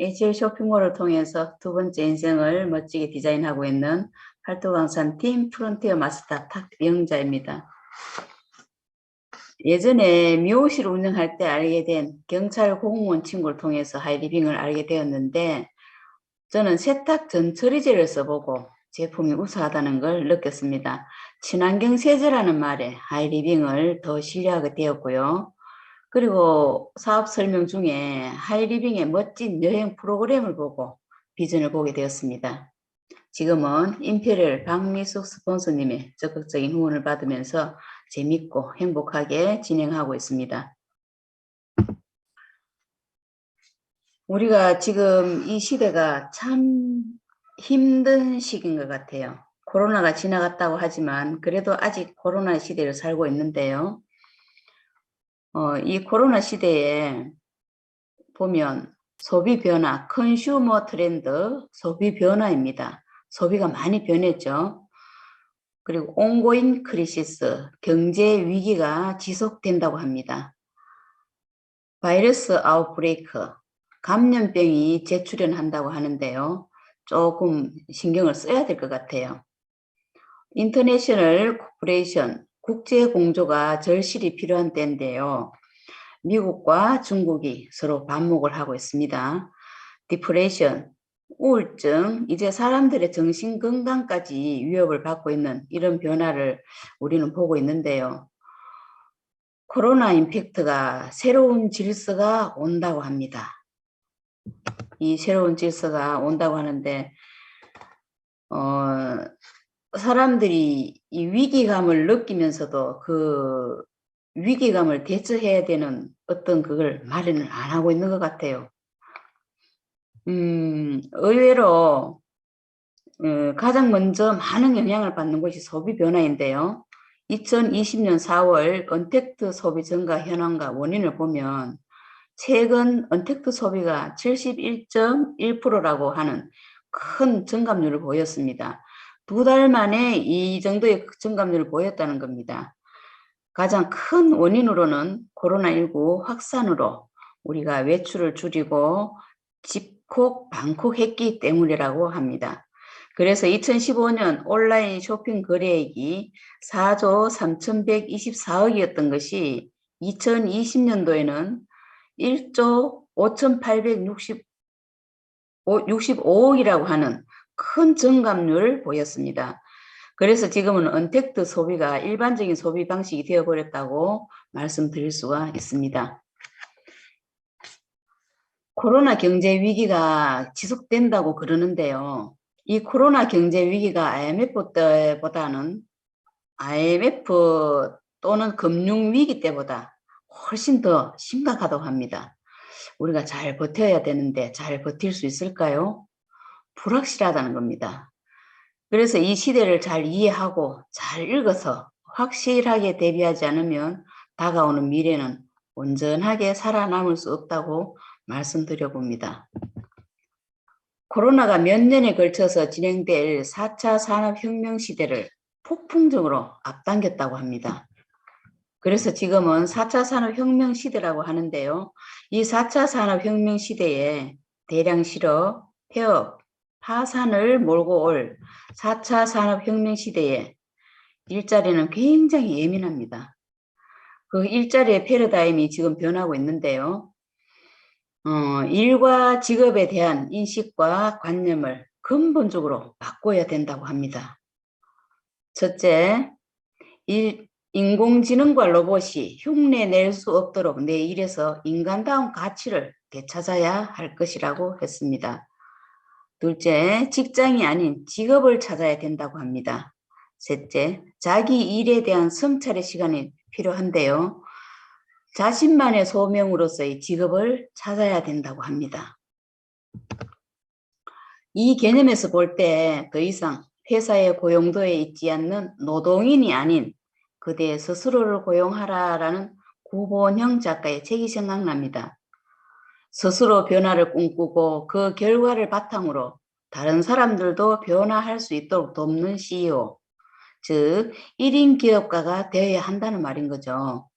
AGL 쇼핑몰을 통해서 두 번째 인생을 멋지게 디자인하고 있는 팔도강산 팀 프론티어 마스터 탁영자입니다. 예전에 미호실 운영할 때 알게 된 경찰 공무원 친구를 통해서 하이리빙을 알게 되었는데, 저는 세탁 전처리제를 써보고 제품이 우수하다는 걸 느꼈습니다. 친환경 세제라는 말에 하이리빙을 더 신뢰하게 되었고요. 그리고 사업 설명 중에 하이리빙의 멋진 여행 프로그램을 보고 비전을 보게 되었습니다. 지금은 임페리얼 박미숙 스폰서님의 적극적인 후원을 받으면서 재밌고 행복하게 진행하고 있습니다. 우리가 지금 이 시대가 참 힘든 시기인 것 같아요. 코로나가 지나갔다고 하지만 그래도 아직 코로나 시대를 살고 있는데요. 이 코로나 시대에 보면 소비 변화, 컨슈머 트렌드, 소비 변화입니다. 소비가 많이 변했죠. 그리고 온고잉 크리시스, 경제 위기가 지속된다고 합니다. 바이러스 아웃브레이크, 감염병이 재출현한다고 하는데요. 조금 신경을 써야 될 것 같아요. 인터내셔널 코퍼레이션, 국제 공조가 절실히 필요한 때인데요. 미국과 중국이 서로 반목을 하고 있습니다. 디프레이션, 우울증, 이제 사람들의 정신 건강까지 위협을 받고 있는 이런 변화를 우리는 보고 있는데요. 코로나 임팩트가 새로운 질서가 온다고 합니다. 이 새로운 질서가 온다고 하는데 사람들이 이 위기감을 느끼면서도 그 위기감을 대처해야 되는 어떤 그걸 마련을 안 하고 있는 것 같아요. 의외로 가장 먼저 많은 영향을 받는 것이 소비 변화인데요. 2020년 4월 언택트 소비 증가 현황과 원인을 보면 최근 언택트 소비가 71.1%라고 하는 큰 증감률을 보였습니다. 2달 만에 이 정도의 증감률을 보였다는 겁니다. 가장 큰 원인으로는 코로나19 확산으로 우리가 외출을 줄이고 집콕, 방콕했기 때문이라고 합니다. 그래서 2015년 온라인 쇼핑 거래액이 4조 3,124억이었던 것이 2020년도에는 1조 5,865억이라고 하는 큰 증감률을 보였습니다. 그래서 지금은 언택트 소비가 일반적인 소비 방식이 되어버렸다고 말씀드릴 수가 있습니다. 코로나 경제 위기가 지속된다고 그러는데요. 이 코로나 경제 위기가 IMF 때보다는 IMF 또는 금융 위기 때보다 훨씬 더 심각하다고 합니다. 우리가 잘 버텨야 되는데 잘 버틸 수 있을까요? 불확실하다는 겁니다. 그래서 이 시대를 잘 이해하고 잘 읽어서 확실하게 대비하지 않으면 다가오는 미래는 온전하게 살아남을 수 없다고 말씀드려 봅니다. 코로나가 몇 년에 걸쳐서 진행될 4차 산업혁명 시대를 폭풍적으로 앞당겼다고 합니다. 그래서 지금은 4차 산업혁명 시대라고 하는데요. 이 4차 산업혁명 시대에 대량 실업, 폐업, 파산을 몰고 올 4차 산업혁명 시대에 일자리는 굉장히 예민합니다. 그 일자리의 패러다임이 지금 변하고 있는데요. 일과 직업에 대한 인식과 관념을 근본적으로 바꿔야 된다고 합니다. 첫째, 인공지능과 로봇이 흉내 낼 수 없도록 내 일에서 인간다운 가치를 되찾아야 할 것이라고 했습니다. 둘째, 직장이 아닌 직업을 찾아야 된다고 합니다. 셋째, 자기 일에 대한 성찰의 시간이 필요한데요. 자신만의 소명으로서의 직업을 찾아야 된다고 합니다. 이 개념에서 볼 때 더 이상 회사의 고용도에 있지 않는 노동인이 아닌 그대 스스로를 고용하라라는 구본형 작가의 책이 생각납니다. 스스로 변화를 꿈꾸고 그 결과를 바탕으로 다른 사람들도 변화할 수 있도록 돕는 CEO, 즉 1인 기업가가 되어야 한다는 말인 거죠.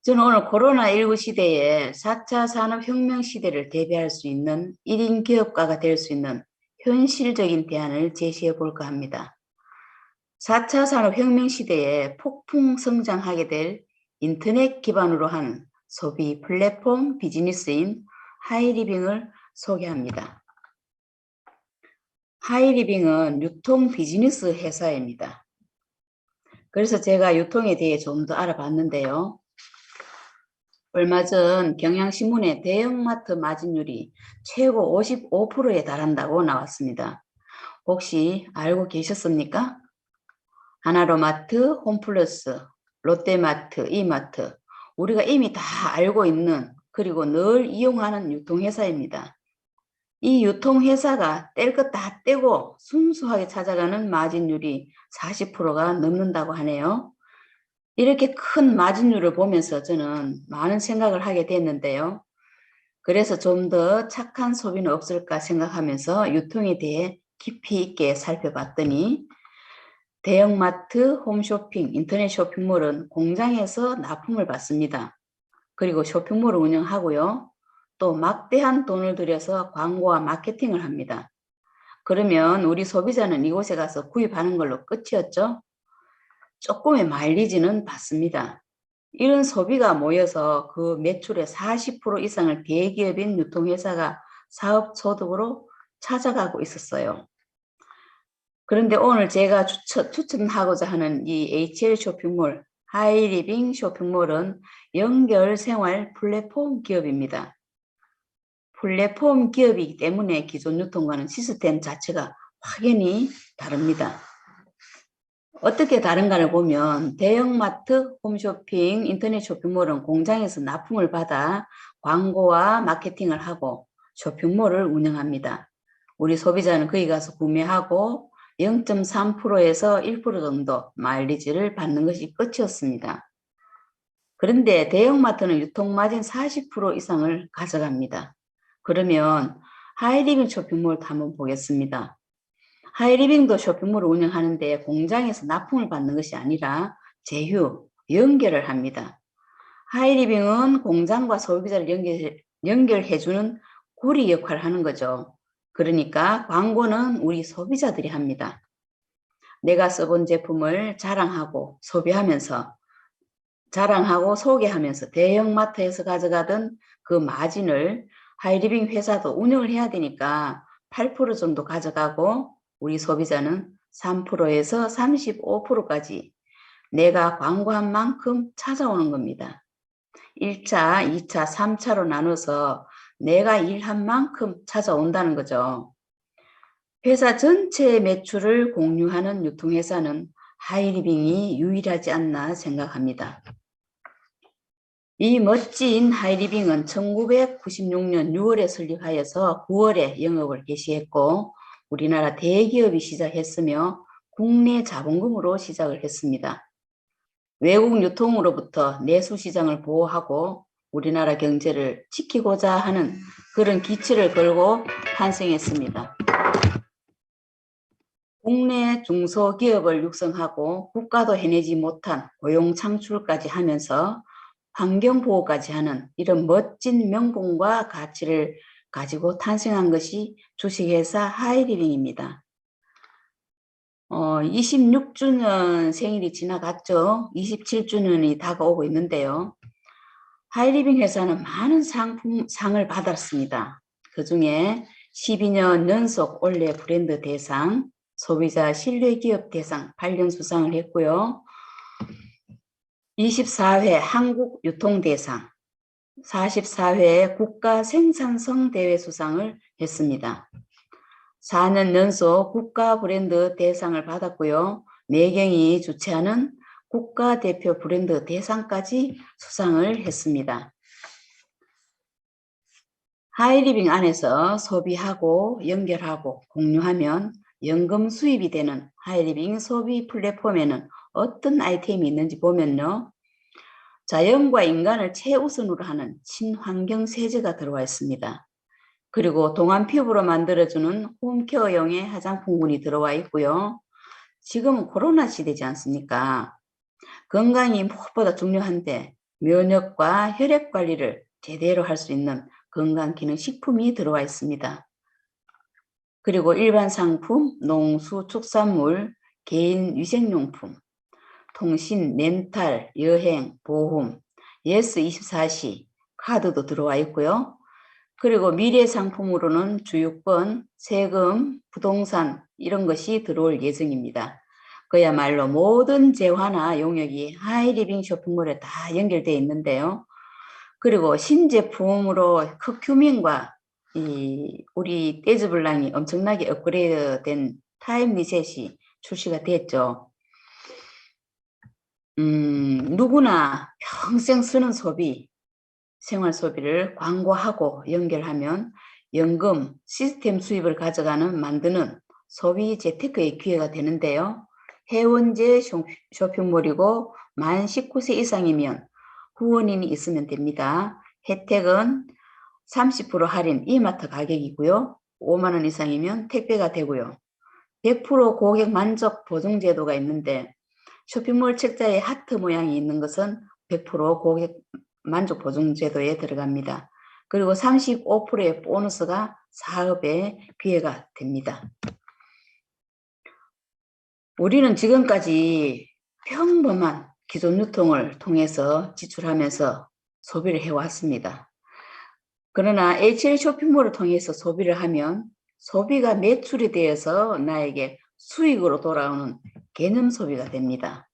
저는 오늘 코로나19 시대에 4차 산업혁명 시대를 대비할 수 있는 1인 기업가가 될 수 있는 현실적인 대안을 제시해 볼까 합니다. 4차 산업혁명 시대에 폭풍 성장하게 될 인터넷 기반으로 한 소비 플랫폼 비즈니스인 하이리빙을 소개합니다. 하이리빙은 유통 비즈니스 회사입니다. 그래서 제가 유통에 대해 좀 더 알아봤는데요. 얼마 전 경향신문에 대형마트 마진율이 최고 55%에 달한다고 나왔습니다. 혹시 알고 계셨습니까? 하나로마트, 홈플러스, 롯데마트, 이마트, 우리가 이미 다 알고 있는 그리고 늘 이용하는 유통회사입니다. 이 유통회사가 뗄 것 다 떼고 순수하게 찾아가는 마진율이 40%가 넘는다고 하네요. 이렇게 큰 마진율을 보면서 저는 많은 생각을 하게 됐는데요. 그래서 좀 더 착한 소비는 없을까 생각하면서 유통에 대해 깊이 있게 살펴봤더니 대형마트, 홈쇼핑, 인터넷 쇼핑몰은 공장에서 납품을 받습니다. 그리고 쇼핑몰을 운영하고요. 또 막대한 돈을 들여서 광고와 마케팅을 합니다. 그러면 우리 소비자는 이곳에 가서 구입하는 걸로 끝이었죠? 조금의 마일리지는 받습니다. 이런 소비가 모여서 그 매출의 40% 이상을 대기업인 유통회사가 사업 소득으로 찾아가고 있었어요. 그런데 오늘 제가 추천하고자 하는 이 HL 쇼핑몰, 하이리빙 쇼핑몰은 연결 생활 플랫폼 기업입니다. 플랫폼 기업이기 때문에 기존 유통과는 시스템 자체가 확연히 다릅니다. 어떻게 다른가를 보면 대형마트, 홈쇼핑, 인터넷 쇼핑몰은 공장에서 납품을 받아 광고와 마케팅을 하고 쇼핑몰을 운영합니다. 우리 소비자는 거기 가서 구매하고 0.3%에서 1% 정도 마일리지를 받는 것이 끝이었습니다. 그런데 대형마트는 유통마진 40% 이상을 가져갑니다. 그러면 하이리빙 쇼핑몰도 한번 보겠습니다. 하이리빙도 쇼핑몰을 운영하는데 공장에서 납품을 받는 것이 아니라 제휴, 연결을 합니다. 하이리빙은 공장과 소비자를 연결해주는 고리 역할을 하는 거죠. 그러니까 광고는 우리 소비자들이 합니다. 내가 써본 제품을 자랑하고 소개하면서 대형마트에서 가져가던 그 마진을 하이리빙 회사도 운영을 해야 되니까 8% 정도 가져가고 우리 소비자는 3%에서 35%까지 내가 광고한 만큼 찾아오는 겁니다. 1차, 2차, 3차로 나눠서 내가 일한 만큼 찾아온다는 거죠. 회사 전체의 매출을 공유하는 유통회사는 하이리빙이 유일하지 않나 생각합니다. 이 멋진 하이리빙은 1996년 6월에 설립하여서 9월에 영업을 개시했고 우리나라 대기업이 시작했으며 국내 자본금으로 시작을 했습니다. 외국 유통으로부터 내수 시장을 보호하고 우리나라 경제를 지키고자 하는 그런 기치를 걸고 탄생했습니다. 국내 중소기업을 육성하고 국가도 해내지 못한 고용 창출까지 하면서 환경보호까지 하는 이런 멋진 명분과 가치를 가지고 탄생한 것이 주식회사 하이리빙입니다. 26주년 생일이 지나갔죠. 27주년이 다가오고 있는데요. 하이리빙 회사는 많은 상을 받았습니다. 그 중에 12년 연속 올해 브랜드 대상, 소비자 신뢰기업 대상 8년 수상을 했고요. 24회 한국 유통대상, 44회 국가 생산성 대회 수상을 했습니다. 4년 연속 국가 브랜드 대상을 받았고요. 매경이 주최하는 국가대표 브랜드 대상까지 수상을 했습니다. 하이리빙 안에서 소비하고 연결하고 공유하면 연금 수입이 되는 하이리빙 소비 플랫폼에는 어떤 아이템이 있는지 보면요. 자연과 인간을 최우선으로 하는 친환경 세제가 들어와 있습니다. 그리고 동안 피부로 만들어주는 홈케어용의 화장품군이 들어와 있고요. 지금은 코로나 시대지 않습니까? 건강이 무엇보다 중요한데 면역과 혈액 관리를 제대로 할 수 있는 건강기능식품이 들어와 있습니다. 그리고 일반 상품, 농수축산물, 개인 위생용품, 통신, 렌탈, 여행, 보험, 예스24시, 카드도 들어와 있고요. 그리고 미래 상품으로는 주유권, 세금, 부동산 이런 것이 들어올 예정입니다. 그야말로 모든 재화나 용역이 하이리빙 쇼핑몰에 다 연결되어 있는데요. 그리고 신제품으로 커큐민과 우리 떼즈블랑이 엄청나게 업그레이드된 타임 리셋이 출시가 됐죠. 누구나 평생 쓰는 소비, 생활 소비를 광고하고 연결하면 연금, 시스템 수입을 만드는 소비 재테크의 기회가 되는데요. 회원제 쇼핑몰이고 만 19세 이상이면 후원인이 있으면 됩니다. 혜택은 30% 할인 이마트 가격이고요. 5만 원 이상이면 택배가 되고요. 100% 고객 만족 보증 제도가 있는데 쇼핑몰 책자에 하트 모양이 있는 것은 100% 고객 만족 보증 제도에 들어갑니다. 그리고 35%의 보너스가 사업의 기회가 됩니다. 우리는 지금까지 평범한 기존 유통을 통해서 지출하면서 소비를 해왔습니다. 그러나 HL 쇼핑몰을 통해서 소비를 하면 소비가 매출이 되어서 나에게 수익으로 돌아오는 개념 소비가 됩니다.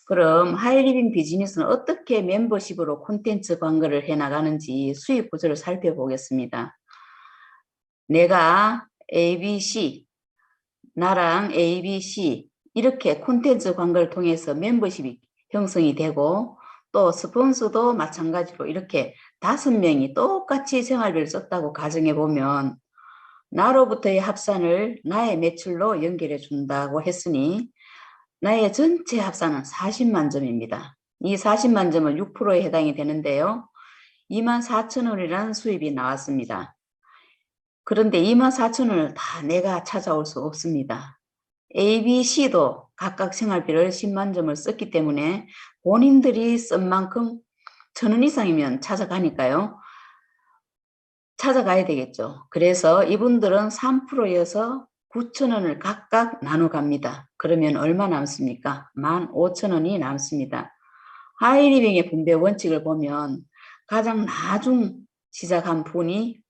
그럼 하이리빙 비즈니스는 어떻게 멤버십으로 콘텐츠 광고를 해나가는지 수익 구조를 살펴보겠습니다. 내가 ABC, 나랑 ABC 이렇게 콘텐츠 광고를 통해서 멤버십이 형성이 되고 또 스폰서도 마찬가지로 이렇게 5명이 똑같이 생활비를 썼다고 가정해 보면 나로부터의 합산을 나의 매출로 연결해 준다고 했으니 나의 전체 합산은 40만 점입니다. 이 40만 점은 6%에 해당이 되는데요. 24,000원이라는 수입이 나왔습니다. 그런데 24,000원을 다 내가 찾아올 수 없습니다. A, B, C도 각각 생활비를 10만 점을 썼기 때문에 본인들이 쓴 만큼 1,000원 이상이면 찾아가니까요. 찾아가야 되겠죠. 그래서 이분들은 3%여서 9,000원을 각각 나눠 갑니다. 그러면 얼마 남습니까? 15,000원이 남습니다. 하이리빙의 분배 원칙을 보면 가장 나중 시작한 분이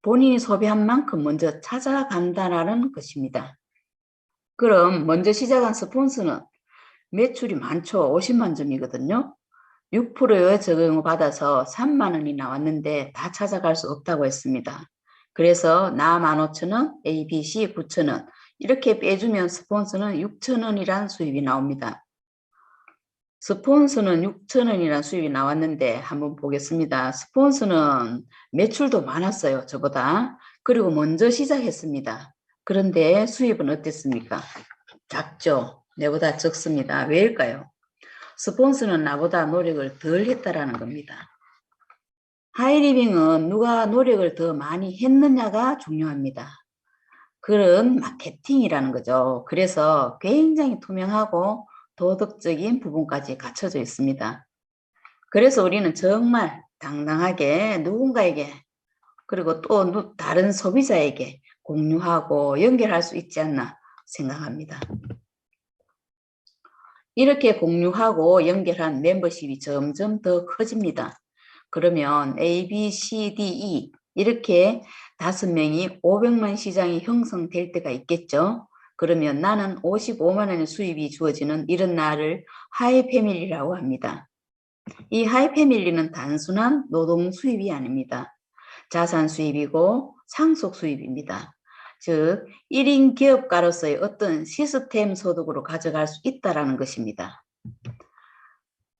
본인이 소비한 만큼 먼저 찾아간다는 것입니다. 그럼 먼저 시작한 스폰서는 매출이 많죠. 50만 점이거든요. 6%의 적용을 받아서 3만 원이 나왔는데 다 찾아갈 수 없다고 했습니다. 그래서 나 15,000원, A, B, C 9,000원 이렇게 빼주면 스폰서는 6,000원이란 수입이 나옵니다. 스폰서는 6,000원이란 수입이 나왔는데 한번 보겠습니다. 스폰서는 매출도 많았어요. 저보다. 그리고 먼저 시작했습니다. 그런데 수입은 어땠습니까? 작죠. 내보다 적습니다. 왜일까요? 스폰서는 나보다 노력을 덜 했다라는 겁니다. 하이리빙은 누가 노력을 더 많이 했느냐가 중요합니다. 그런 마케팅이라는 거죠. 그래서 굉장히 투명하고 도덕적인 부분까지 갖춰져 있습니다. 그래서 우리는 정말 당당하게 누군가에게 그리고 또 다른 소비자에게 공유하고 연결할 수 있지 않나 생각합니다. 이렇게 공유하고 연결한 멤버십이 점점 더 커집니다. 그러면 A, B, C, D, E 이렇게 5명이 500만 시장이 형성될 때가 있겠죠. 그러면 나는 55만 원의 수입이 주어지는 이런 날을 하이패밀리라고 합니다. 이 하이패밀리는 단순한 노동 수입이 아닙니다. 자산 수입이고 상속 수입입니다. 즉 1인 기업가로서의 어떤 시스템 소득으로 가져갈 수 있다는 것입니다.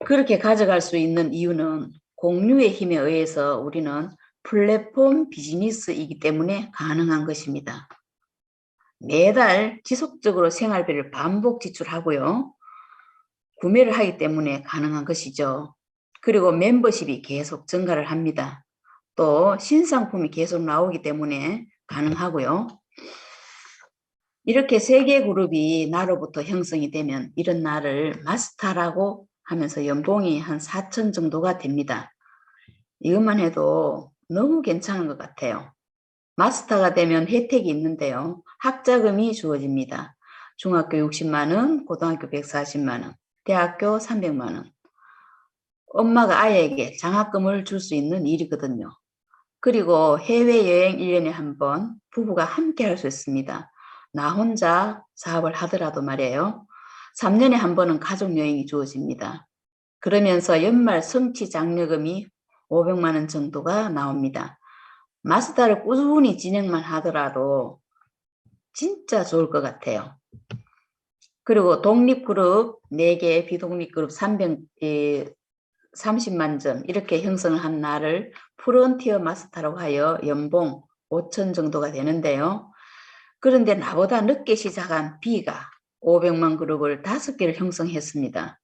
그렇게 가져갈 수 있는 이유는 공유의 힘에 의해서 우리는 플랫폼 비즈니스이기 때문에 가능한 것입니다. 매달 지속적으로 생활비를 반복 지출하고요. 구매를 하기 때문에 가능한 것이죠. 그리고 멤버십이 계속 증가를 합니다. 또 신상품이 계속 나오기 때문에 가능하고요. 이렇게 3개 그룹이 나로부터 형성이 되면 이런 날을 마스터라고 하면서 연봉이 한 4천 정도가 됩니다. 이것만 해도 너무 괜찮은 것 같아요. 마스터가 되면 혜택이 있는데요. 학자금이 주어집니다. 중학교 60만 원, 고등학교 140만 원, 대학교 300만 원. 엄마가 아이에게 장학금을 줄 수 있는 일이거든요. 그리고 해외여행 1년에 한 번 부부가 함께 할 수 있습니다. 나 혼자 사업을 하더라도 말이에요. 3년에 한 번은 가족여행이 주어집니다. 그러면서 연말 성취 장려금이 500만 원 정도가 나옵니다. 마스터를 꾸준히 진행만 하더라도 진짜 좋을 것 같아요. 그리고 독립그룹 4개, 비독립그룹 30만 점 이렇게 형성을 한 나를 프론티어 마스터라고 하여 연봉 5천 정도가 되는데요. 그런데 나보다 늦게 시작한 B가 500만 그룹을 5개를 형성했습니다.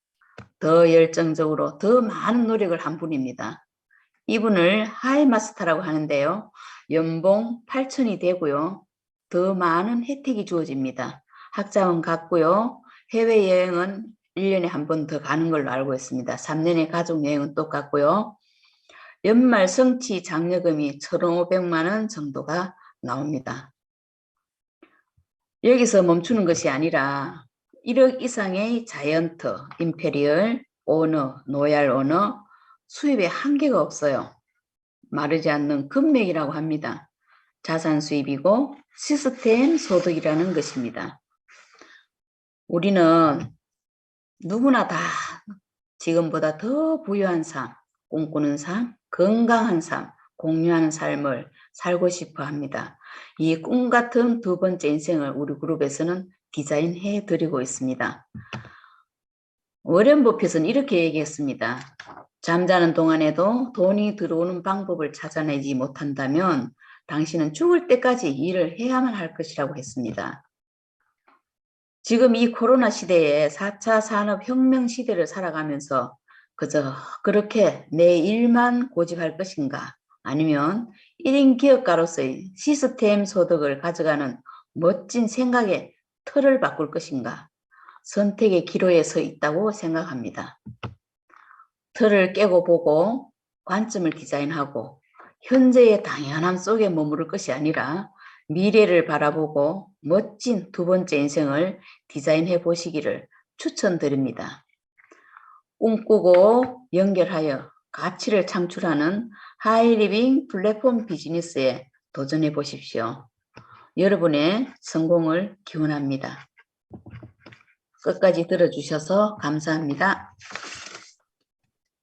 더 열정적으로 더 많은 노력을 한 분입니다. 이분을 하이 마스터라고 하는데요. 연봉 8천이 되고요. 더 많은 혜택이 주어집니다. 학자금 같고요. 해외여행은 1년에 한 번 더 가는 걸로 알고 있습니다. 3년의 가족여행은 똑같고요. 연말 성취 장려금이 1,500만 원 정도가 나옵니다. 여기서 멈추는 것이 아니라 1억 이상의 자이언트, 임페리얼, 오너, 노얄 오너, 수입에 한계가 없어요. 마르지 않는 금맥이라고 합니다. 자산 수입이고 시스템 소득이라는 것입니다. 우리는 누구나 다 지금보다 더 부유한 삶, 꿈꾸는 삶, 건강한 삶, 공유하는 삶을 살고 싶어 합니다. 이 꿈 같은 두 번째 인생을 우리 그룹에서는 디자인해 드리고 있습니다. 워렌 버핏은 이렇게 얘기했습니다. 잠자는 동안에도 돈이 들어오는 방법을 찾아내지 못한다면 당신은 죽을 때까지 일을 해야만 할 것이라고 했습니다. 지금 이 코로나 시대에 4차 산업혁명 시대를 살아가면서 그저 그렇게 내 일만 고집할 것인가 아니면 1인 기업가로서의 시스템 소득을 가져가는 멋진 생각의 틀을 바꿀 것인가 선택의 기로에 서 있다고 생각합니다. 틀을 깨고 보고 관점을 디자인하고 현재의 당연함 속에 머무를 것이 아니라 미래를 바라보고 멋진 두 번째 인생을 디자인해 보시기를 추천드립니다. 꿈꾸고 연결하여 가치를 창출하는 하이리빙 플랫폼 비즈니스에 도전해 보십시오. 여러분의 성공을 기원합니다. 끝까지 들어주셔서 감사합니다.